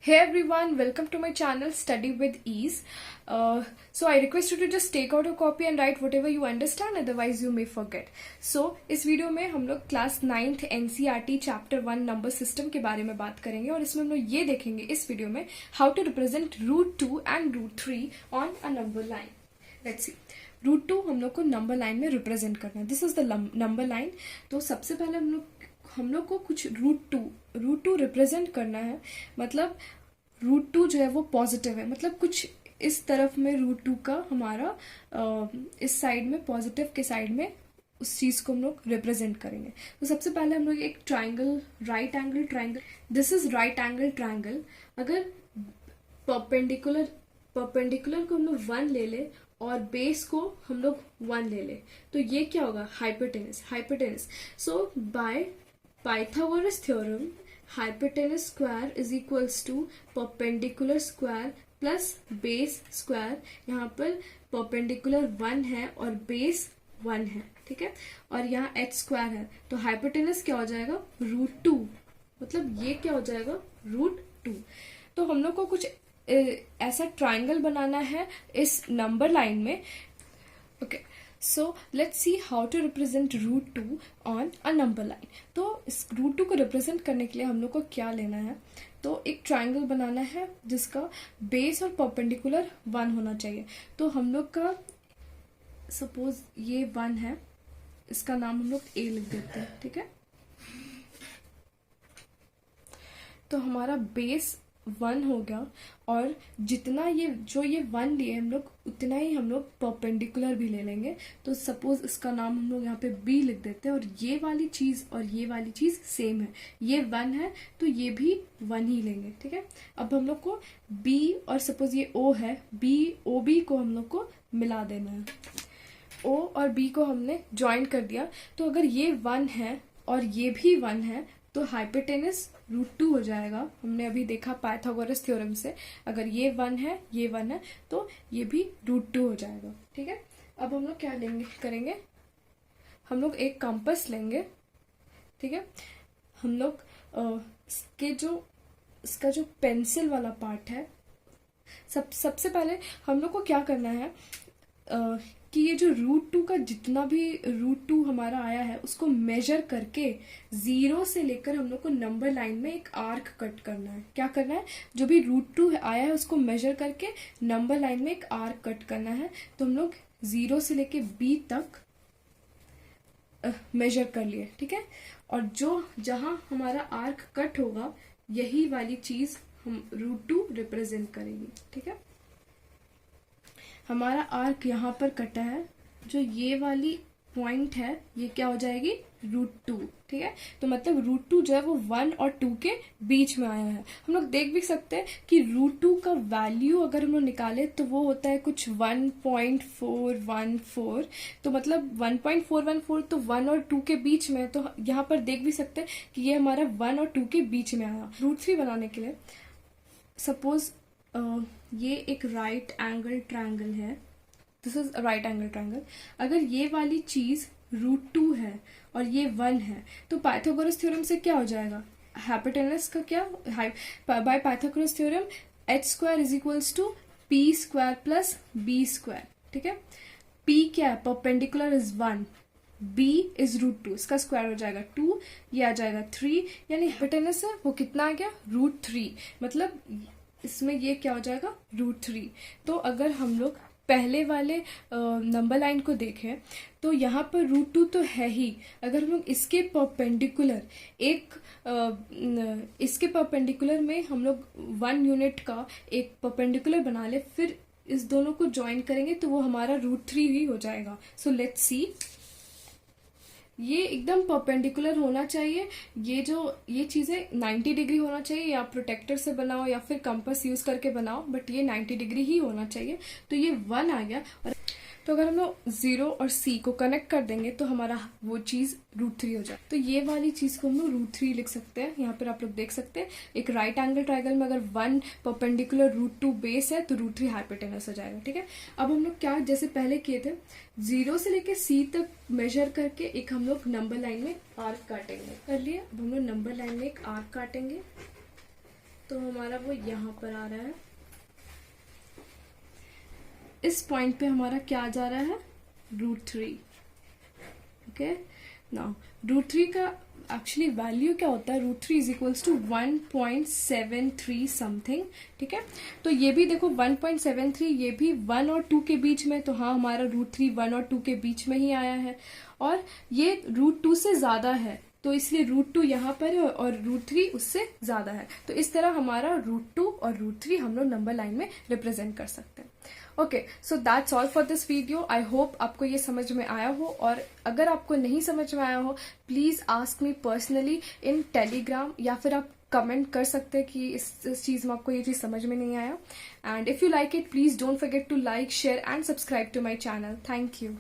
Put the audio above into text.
Hey everyone, welcome to my channel Study with Ease. So I request you to just take out a copy and write whatever you understand, otherwise you may forget. So इस video में हम लोग class 9th NCERT chapter 1 number system के बारे में बात करेंगे और इसमें हम लोग ये देखेंगे इस वीडियो में how to represent root 2 and root 3 on a number line. Let's see. Root 2 हम लोग को नंबर लाइन में रिप्रेजेंट करना है. This is the number line. तो सबसे पहले हम लोग को कुछ रूट टू रिप्रेजेंट करना है. मतलब रूट 2 जो है वो पॉजिटिव है, मतलब कुछ इस तरफ में रूट 2 का हमारा इस साइड में पॉजिटिव के साइड में उस चीज को हम लोग रिप्रेजेंट करेंगे. तो सबसे पहले हम लोग एक triangle, right angle triangle, this is right angle triangle. अगर परपेंडिकुलर को हम लोग 1 ले ले और बेस को हम लोग 1 ले ले तो ये क्या होगा? Hypotenuse. So bye Pythagoras theorem hypotenuse square is equals to perpendicular square plus base square. यहाँ पर perpendicular 1 है और base 1 है, ठीक है, और यहाँ h square है. तो hypotenuse क्या हो जाएगा? रूट 2. मतलब ये क्या हो जाएगा? रूट 2. तो हम लोग को कुछ ऐसा ट्राइंगल बनाना है इस नंबर लाइन में. Okay, so let's see how to represent root 2 on a number line. तो इस root 2 को represent करने के लिए हम लोग को क्या लेना है? तो एक ट्राइंगल बनाना है जिसका बेस और परपेंडिकुलर 1 होना चाहिए. तो हम लोग का सपोज ये 1 है, इसका नाम हम लोग A लिख देते हैं, ठीक है. तो हमारा बेस 1 हो गया और जितना ये 1 लिए हम लोग उतना ही हम लोग परपेंडिकुलर भी ले लेंगे. तो सपोज इसका नाम हम लोग यहाँ पे B लिख देते हैं और ये वाली चीज और ये वाली चीज सेम है. ये 1 है तो ये भी 1 ही लेंगे, ठीक है. अब हम लोग को B और सपोज ये O है, OB को हम लोग को मिला देना है. O और B को हमने ज्वाइन कर दिया. तो अगर ये 1 है और ये भी 1 है तो हाइपोटेनस रूट 2 हो जाएगा. हमने अभी देखा पाइथागोरस थ्योरम से, अगर ये 1 है ये 1 है तो ये भी रूट 2 हो जाएगा, ठीक है. अब हम लोग क्या करेंगे? हम लोग एक कंपास लेंगे, ठीक है. हम लोग इसका जो पेंसिल वाला पार्ट है, सबसे पहले हम लोग को क्या करना है कि ये जो रूट 2 का जितना भी रूट 2 हमारा आया है उसको मेजर करके 0 से लेकर हम लोग को नंबर लाइन में एक आर्क कट करना है. क्या करना है? जो भी रूट 2 आया है उसको मेजर करके नंबर लाइन में एक आर्क कट करना है. तो हम लोग 0 से लेके B तक मेजर कर लिए, ठीक है. और जहां हमारा आर्क कट होगा यही वाली चीज हम रूट 2 रिप्रेजेंट करेंगे, ठीक है. हमारा आर्क यहाँ पर कटा है, जो ये वाली पॉइंट है ये क्या हो जाएगी? रूट 2, ठीक है. तो मतलब रूट 2 जो है वो 1 और 2 के बीच में आया है. हम लोग देख भी सकते हैं कि रूट 2 का वैल्यू अगर हम लोग निकाले तो वो होता है कुछ 1.414. तो मतलब 1.414 तो 1 और 2 के बीच में है. तो यहाँ पर देख भी सकते हैं कि ये हमारा 1 और 2 के बीच में आया. रूट 3 बनाने के लिए सपोज ये एक राइट एंगल ट्रायंगल है. This is right angle triangle. अगर ये वाली चीज रूट 2 है और ये 1 है तो पाइथागोरस थ्योरम से क्या हो जाएगा? हाइपोटेनस का क्या? By Pythagoras theorem h² is equals to p² plus b², ठीक है. p क्या है? Perpendicular is 1, b is root 2, इसका स्क्वायर हो जाएगा 2, ये आ जाएगा 3, यानी हाइपोटेनस है वो कितना आ गया? रूट 3. मतलब इसमें ये क्या हो जाएगा? रूट 3. तो अगर हम लोग पहले वाले नंबर लाइन को देखें तो यहाँ पर रूट 2 तो है ही. अगर हम लोग इसके परपेंडिकुलर में हम लोग 1 यूनिट का एक परपेंडिकुलर बना ले, फिर इस दोनों को ज्वाइन करेंगे तो वो हमारा रूट 3 ही हो जाएगा. So let's see. ये एकदम परपेंडिकुलर होना चाहिए. ये चीजें 90 डिग्री होना चाहिए. या प्रोटेक्टर से बनाओ या फिर कंपास यूज करके बनाओ, बट ये 90 डिग्री ही होना चाहिए. तो ये 1 आ गया. और तो अगर हम लोग 0 और C को कनेक्ट कर देंगे तो हमारा वो चीज रूट 3 हो जाए. तो ये वाली चीज को हम लोग रूट 3 लिख सकते हैं. यहाँ पर आप लोग देख सकते हैं एक राइट एंगल ट्रायंगल में अगर 1 परपेंडिकुलर रूट 2 बेस है तो रूट 3 हाइपोटेनस हो जाएगा, ठीक है. अब हम लोग क्या जैसे पहले किए थे, 0 से लेके C तक मेजर करके एक हम लोग नंबर लाइन में आर्क काटेंगे. कर लिए. अब हम लोग नंबर लाइन में एक आर्क काटेंगे. तो हमारा वो यहाँ पर आ रहा है, इस पॉइंट पे हमारा क्या आ जा रहा है, √3। ओके, नाउ √3 का एक्चुअली वैल्यू क्या होता है, √3 इज इक्वल्स टू 1.73 समथिंग। ठीक है, तो ये भी देखो 1.73, ये भी 1 और 2 के बीच में, तो हाँ हमारा √3 1 और 2 के बीच में ही आया है, और ये √2 से ज्यादा है, तो इसलिए √2 यहाँ पर है और √3 उससे ज्यादा है। तो इस तरह हमारा √2 और √3 हम लोग नंबर लाइन में रिप्रेजेंट कर सकते हैं। Okay, so that's all for this video. I hope आपको ये समझ में आया हो, और अगर आपको नहीं समझ में आया हो please ask me personally in Telegram, या फिर आप कमेंट कर सकते हैं कि इस चीज में आपको ये चीज समझ में नहीं आया। And if you like it please don't forget to like, share and subscribe to my channel. Thank you.